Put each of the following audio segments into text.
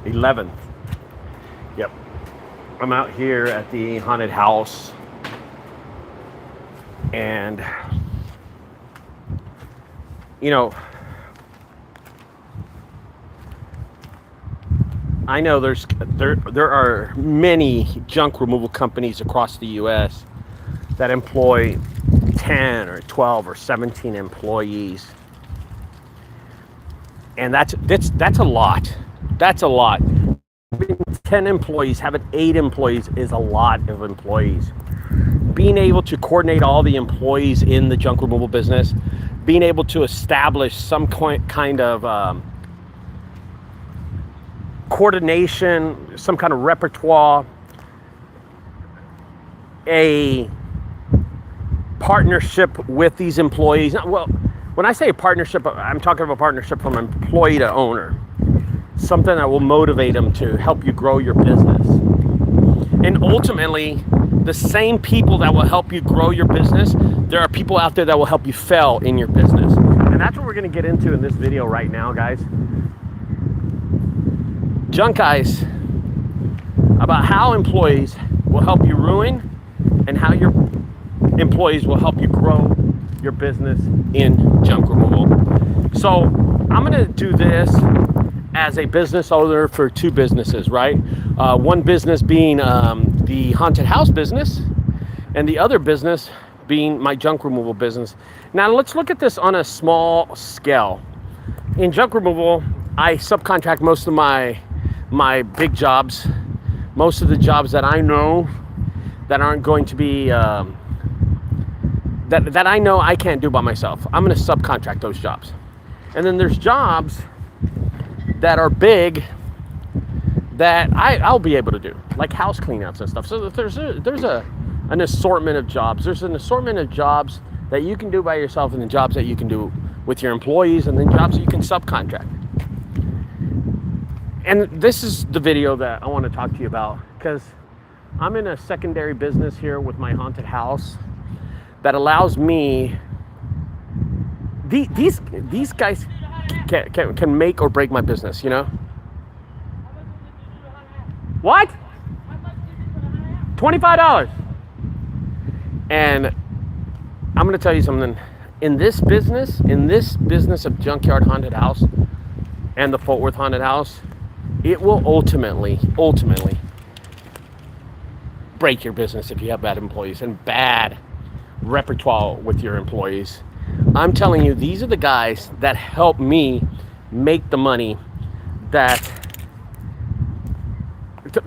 11th. Yep. I'm out here at the haunted house. And, you know, I know there are many junk removal companies across the U.S. that employ 10 or 12 or 17 employees. And that's a lot. That's a lot. Having 10 employees, having 8 employees is a lot of employees. Being able to coordinate all the employees in the junk removal business, being able to establish some kind of coordination, some kind of repertoire, a partnership with these employees. Well, when I say a partnership, I'm talking about a partnership from employee to owner. Something that will motivate them to help you grow your business. And ultimately, the same people that will help you grow your business, there are people out there that will help you fail in your business. And that's what we're going to get into in this video right now, guys. Junk Guys, about how employees will help you ruin and how your employees will help you grow your business in junk removal. So I'm going to do this as a business owner for 2 businesses, right? One business being the haunted house business, and the other business being my junk removal business. Now let's look at this on a small scale. In junk removal, I subcontract most of my big jobs, most of the jobs that I know that aren't going to be that I know I can't do by myself. I'm going to subcontract those jobs. And then there's jobs that are big that I'll be able to do, like house cleanouts and stuff. So there's an assortment of jobs. There's an assortment of jobs that you can do by yourself, and then jobs that you can do with your employees, and then jobs that you can subcontract. And this is the video that I want to talk to you about, because I'm in a secondary business here with my haunted house that allows me, these guys can make or break my business, you know? What? $25. And I'm going to tell you something. In this business of Junkyard Haunted House and the Fort Worth Haunted House, it will ultimately break your business if you have bad employees and bad repertoire with your employees. I'm telling you, these are the guys that help me make the money that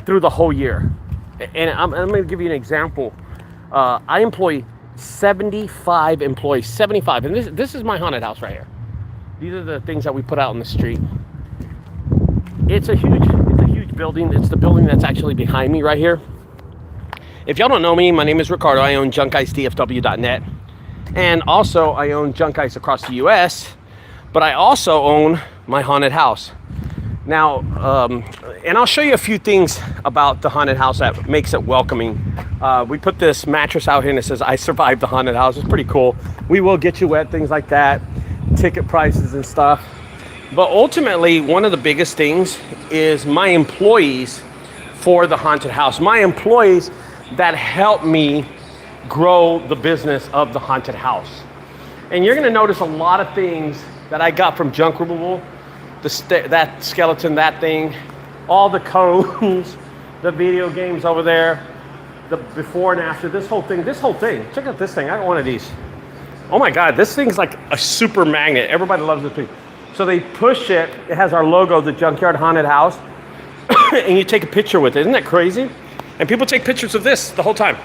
through the whole year. And I'm going to give you an example. I employ 75 employees, 75. And this is my haunted house right here. These are the things that we put out on the street. It's a huge building. It's the building that's actually behind me right here. If y'all don't know me, my name is Ricardo. I own junkguysdfw.net. And also I own Junk Guys across the US, but I also own my haunted house. Now, and I'll show you a few things about the haunted house that makes it welcoming. We put this mattress out here and it says, "I survived the haunted house." It's pretty cool. We will get you wet, things like that, ticket prices and stuff. But ultimately, one of the biggest things is my employees for the haunted house. My employees that help me grow the business of the haunted house. And you're gonna notice a lot of things that I got from junk removal, that skeleton, that thing, all the cones, the video games over there, the before and after, this whole thing. Check out this thing. I got one of these. Oh my God, this thing's like a super magnet. Everybody loves this thing. So they push it. It has our logo, the Junkyard Haunted House, and you take a picture with it. Isn't that crazy? And people take pictures of this the whole time.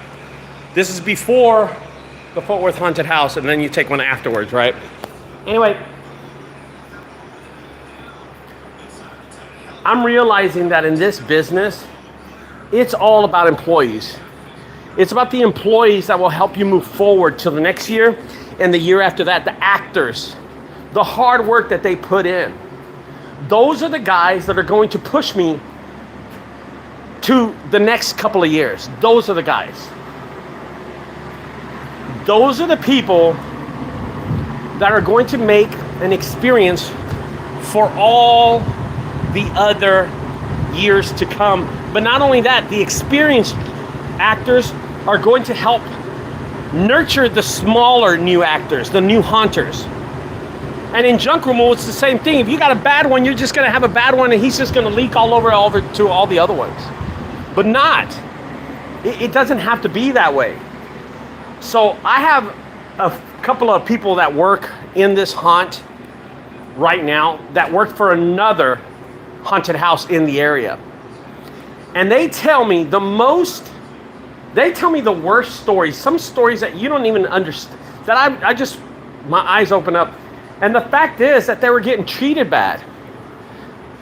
This is before the Fort Worth Haunted House, and then you take one afterwards, right? Anyway, I'm realizing that in this business, it's all about employees. It's about the employees that will help you move forward to the next year and the year after that, the actors, the hard work that they put in. Those are the guys that are going to push me to the next couple of years. Those are the guys. Those are the people that are going to make an experience for all the other years to come. But not only that, the experienced actors are going to help nurture the smaller new actors, the new haunters. And in junk removal, it's the same thing. If you got a bad one, you're just gonna have a bad one and he's just gonna leak all over to all the other ones. But not. It doesn't have to be that way. So I have a couple of people that work in this haunt right now that work for another haunted house in the area. And they tell me the worst stories, some stories that you don't even understand, that I just, my eyes open up. And the fact is that they were getting treated bad.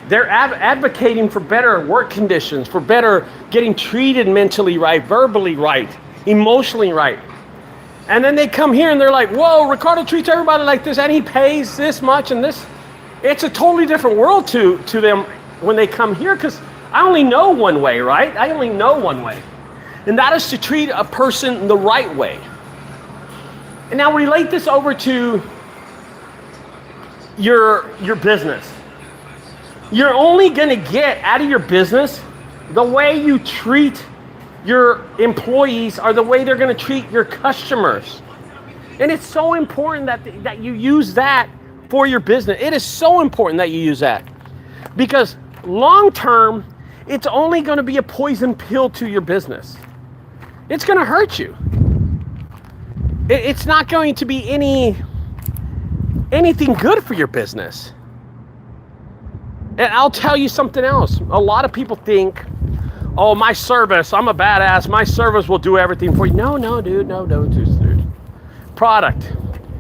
They're advocating for better work conditions, for better getting treated mentally right, verbally right, emotionally right. And then they come here and they're like, whoa, Ricardo treats everybody like this and he pays this much and this. It's a totally different world to them when they come here, because I only know one way, right? I only know one way. And that is to treat a person the right way. And now relate this over to your business. You're only gonna get out of your business the way you treat your employees or the way they're gonna treat your customers. And it's so important that you use that for your business. It is so important that you use that, because long term, it's only gonna be a poison pill to your business. It's gonna hurt you. It's not going to be anything good for your business. And I'll tell you something else. A lot of people think, oh, my service, I'm a badass, my service will do everything for you. No, dude, no, dude. Product,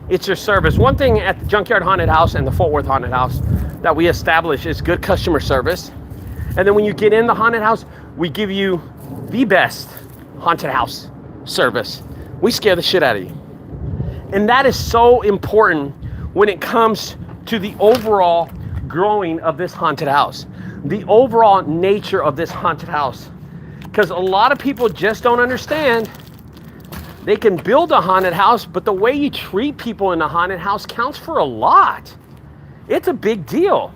it's your service. One thing at the Junkyard Haunted House and the Fort Worth Haunted House that we establish is good customer service. And then when you get in the haunted house, we give you the best haunted house service. We scare the shit out of you. And that is so important when it comes to the overall growing of this haunted house, the overall nature of this haunted house. Because a lot of people just don't understand. They can build a haunted house, but the way you treat people in a haunted house counts for a lot. It's a big deal.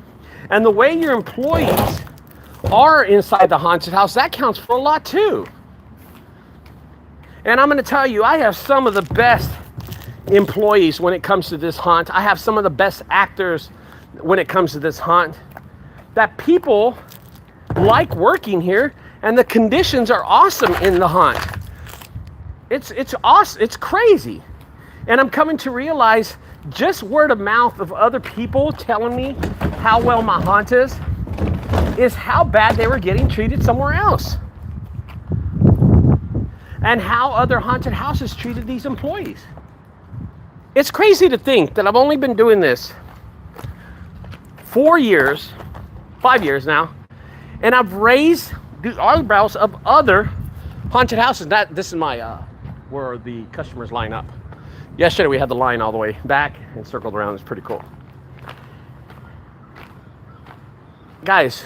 And the way your employees are inside the haunted house, that counts for a lot too. And I'm gonna tell you, I have some of the best employees when it comes to this haunt. I have some of the best actors when it comes to this haunt, that people like working here, and the conditions are awesome in the haunt. It's awesome, it's crazy. And I'm coming to realize just word of mouth of other people telling me how well my haunt is how bad they were getting treated somewhere else. And how other haunted houses treated these employees. It's crazy to think that I've only been doing this 5 years now, and I've raised the eyebrows of other haunted houses. This is my where the customers line up. Yesterday we had the line all the way back and circled around. It's pretty cool. Guys,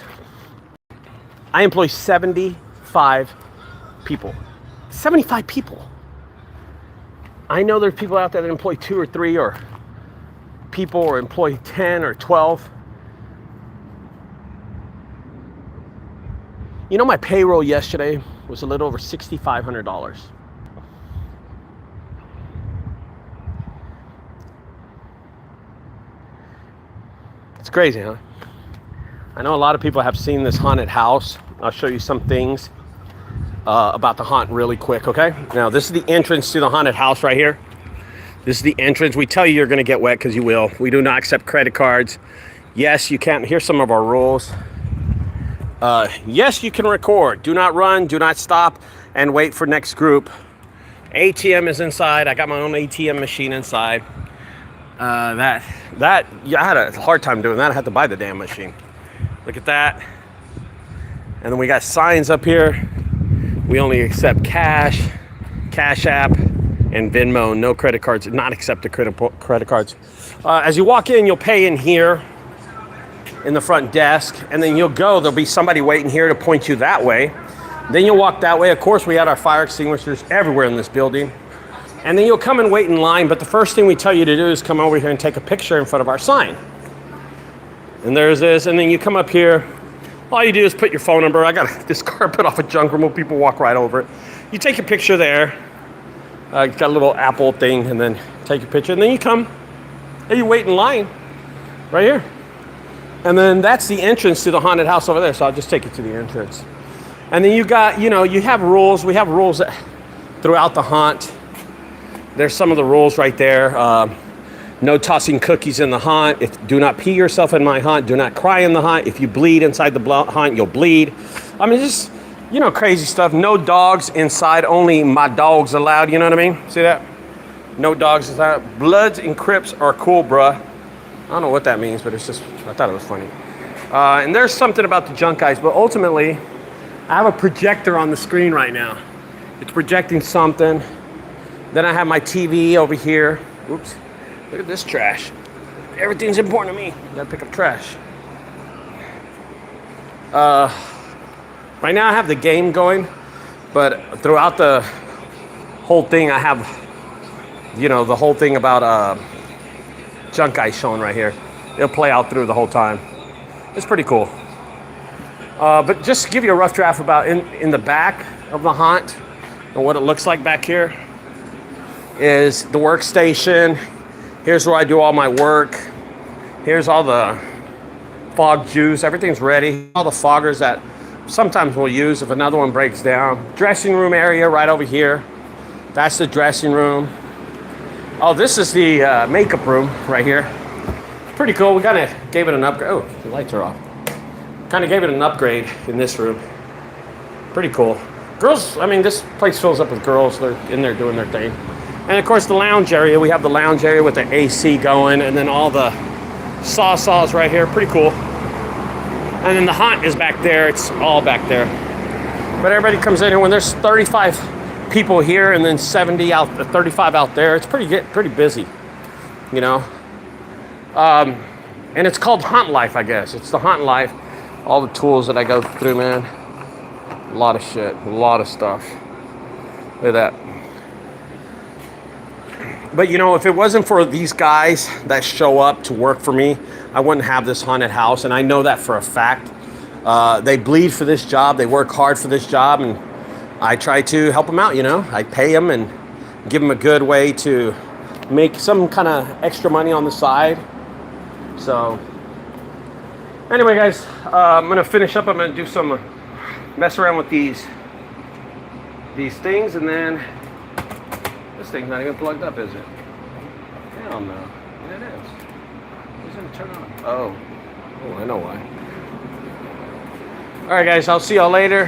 I employ 75 people. 75 people. I know there's people out there that employ 2 or 3 or people or employ 10 or 12. You know, my payroll yesterday was a little over $6,500. It's crazy, huh? I know a lot of people have seen this haunted house. I'll show you some things about the haunt really quick, okay? Now, this is the entrance to the haunted house right here. This is the entrance. We tell you you're gonna get wet because you will. We do not accept credit cards. Yes, you can. Here's some of our rules. Yes, you can record. Do not run, do not stop, and wait for next group. ATM is inside. I got my own ATM machine inside. Yeah, I had a hard time doing that. I had to buy the damn machine. Look at that. And then we got signs up here. We only accept cash, Cash App, and Venmo. No credit cards, not accepted credit cards. As you walk in, you'll pay in here in the front desk, and then you'll go. There'll be somebody waiting here to point you that way. Then you'll walk that way. Of course, we had our fire extinguishers everywhere in this building. And then you'll come and wait in line, but the first thing we tell you to do is come over here and take a picture in front of our sign. And there's this, and then you come up here, All you do is put your phone number. I got this carpet off a junk room. People walk right over it. You take a picture there. It's got a little Apple thing, and then take a picture, and then you come and you wait in line right here. And then that's the entrance to the haunted house over there. So I'll just take you to the entrance. And then you got, you know, you have rules. We have rules throughout the haunt. There's some of the rules right there. No tossing cookies in the haunt. Do not pee yourself in my haunt. Do not cry in the haunt. If you bleed inside the haunt, you'll bleed. I mean, just, you know, crazy stuff. No dogs inside. Only my dogs allowed. You know what I mean? See that? No dogs inside. Bloods and Crips are cool, bruh. I don't know what that means, but it's just, I thought it was funny. And there's something about the junk guys, but ultimately, I have a projector on the screen right now. It's projecting something. Then I have my TV over here. Oops. Look at this trash. Everything's important to me. Gotta pick up trash. Right now I have the game going, but throughout the whole thing I have, you know, the whole thing about junk guys showing right here. It'll play out through the whole time. It's pretty cool. But just to give you a rough draft about in the back of the haunt and what it looks like back here is the workstation. Here's where I do all my work. Here's all the fog juice. Everything's ready. All the foggers that sometimes we'll use if another one breaks down. Dressing room area right over here. That's the dressing room. Oh, this is the makeup room right here. Pretty cool. We kind of gave it an upgrade. Oh, the lights are off. Kind of gave it an upgrade in this room. Pretty cool. Girls, I mean, this place fills up with girls. They're in there doing their thing. And of course the lounge area, we have the lounge area with the AC going, and then all the saws right here, pretty cool. And then the haunt is back there, it's all back there. But everybody comes in here when there's 35 people here and then 35 out there. It's pretty busy, you know. And it's called Haunt Life, I guess. It's the Haunt Life. All the tools that I go through, man. A lot of shit, a lot of stuff. Look at that. But you know, if it wasn't for these guys that show up to work for me, I wouldn't have this haunted house, and I know that for a fact. They bleed for this job, they work hard for this job, and I try to help them out, you know. I pay them and give them a good way to make some kind of extra money on the side. So, anyway guys, I'm gonna finish up. I'm gonna do some mess around with these things, and then this thing's not even plugged up, is it? Hell no. Yeah, it is. It's gonna turn on. Oh, I know why. All right, guys. I'll see y'all later.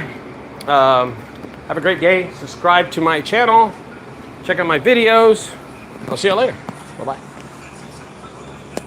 Have a great day. Subscribe to my channel. Check out my videos. I'll see y'all later. Bye-bye.